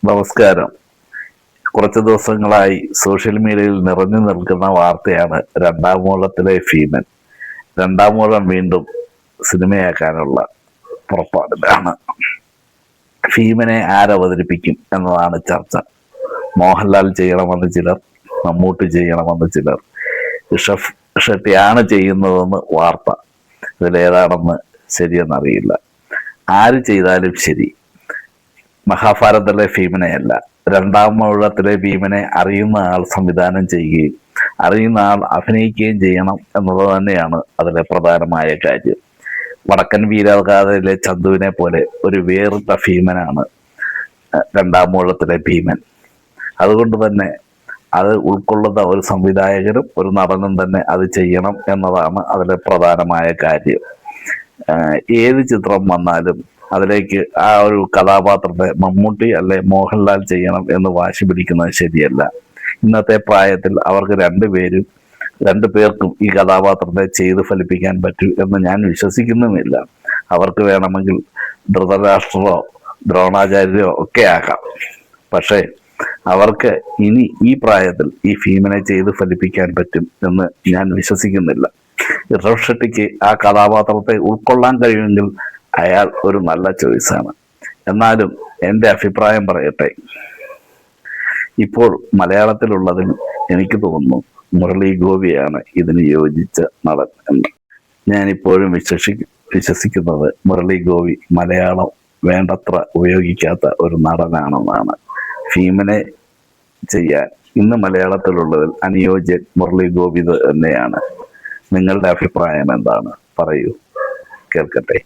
നമസ്കാരം. കുറച്ച് ദിവസങ്ങളായി സോഷ്യൽ മീഡിയയിൽ നിറഞ്ഞു നിൽക്കുന്ന വാർത്തയാണ് രണ്ടാമൂഴത്തിലെ ഭീമൻ. രണ്ടാമൂഴം വീണ്ടും സിനിമയാക്കാനുള്ള പുറപ്പാടിലാണ്. ഭീമനെ ആരവതരിപ്പിക്കും എന്നതാണ് ചർച്ച. മോഹൻലാൽ ചെയ്യണമെന്ന് ചിലർ, മമ്മൂട്ടി ചെയ്യണമെന്ന് ചിലർ, ഋഷഭ് ഷെട്ടിയാണ് ചെയ്യുന്നതെന്ന് വാർത്ത. ഇതിലേതാണെന്ന് ശരിയെന്നറിയില്ല. ആര് ചെയ്താലും ശരി, മഹാഭാരതത്തിലെ ഭീമനെയല്ല, രണ്ടാമൂഴത്തിലെ ഭീമനെ അറിയുന്ന ആൾ സംവിധാനം ചെയ്യുകയും അറിയുന്ന ആൾ അഭിനയിക്കുകയും ചെയ്യണം എന്നത് തന്നെയാണ് അതിലെ പ്രധാനമായ കാര്യം. വടക്കൻ വീരഗാഥയിലെ ചന്തുവിനെ പോലെ ഒരു വേറിട്ട ഭീമനാണ് രണ്ടാമൂഴത്തിലെ ഭീമൻ. അതുകൊണ്ട് തന്നെ അത് ഉൾക്കൊള്ളുന്ന ഒരു സംവിധായകരും ഒരു നടനും തന്നെ അത് ചെയ്യണം എന്നതാണ് അതിലെ പ്രധാനമായ കാര്യം. ഏത് ചിത്രം വന്നാലും അതിലേക്ക് ആ ഒരു കഥാപാത്രത്തെ മമ്മൂട്ടി അല്ലെ മോഹൻലാൽ ചെയ്യണം എന്ന് വാശി പിടിക്കുന്നത് ശരിയല്ല. ഇന്നത്തെ പ്രായത്തിൽ അവർക്ക് രണ്ടു പേർക്കും ഈ കഥാപാത്രത്തെ ചെയ്ത് ഫലിപ്പിക്കാൻ പറ്റൂ എന്ന് ഞാൻ വിശ്വസിക്കുന്നുമില്ല. അവർക്ക് വേണമെങ്കിൽ ധൃതരാഷ്ട്രോ ദ്രോണാചാര്യരോ ഒക്കെ ആകാം. പക്ഷേ അവർക്ക് ഇനി ഈ പ്രായത്തിൽ ഈ ഭീമനെ ചെയ്ത് ഫലിപ്പിക്കാൻ പറ്റും എന്ന് ഞാൻ വിശ്വസിക്കുന്നില്ല. ഋഷഭ് ഷെട്ടിക്ക് ആ കഥാപാത്രത്തെ ഉൾക്കൊള്ളാൻ കഴിയുമെങ്കിൽ അയാൾ ഒരു നല്ല ചോയ്സാണ്. എന്നാലും എൻ്റെ അഭിപ്രായം പറയട്ടെ, ഇപ്പോൾ മലയാളത്തിലുള്ളതിൽ എനിക്ക് തോന്നുന്നു മുരളി ഗോപിയാണ് ഇതിന് യോജിച്ച നടൻ എന്ന്. ഞാനിപ്പോഴും വിശ്വസിക്കുന്നത് മുരളി ഗോപി മലയാളം വേണ്ടത്ര ഉപയോഗിക്കാത്ത ഒരു നടനാണെന്നാണ്. ഭീമനെ ചെയ്യാൻ ഇന്ന് മലയാളത്തിലുള്ളതിൽ അനുയോജ്യൻ മുരളി ഗോപി തന്നെയാണ്. നിങ്ങളുടെ അഭിപ്രായം എന്താണ്? പറയൂ, കേൾക്കട്ടെ.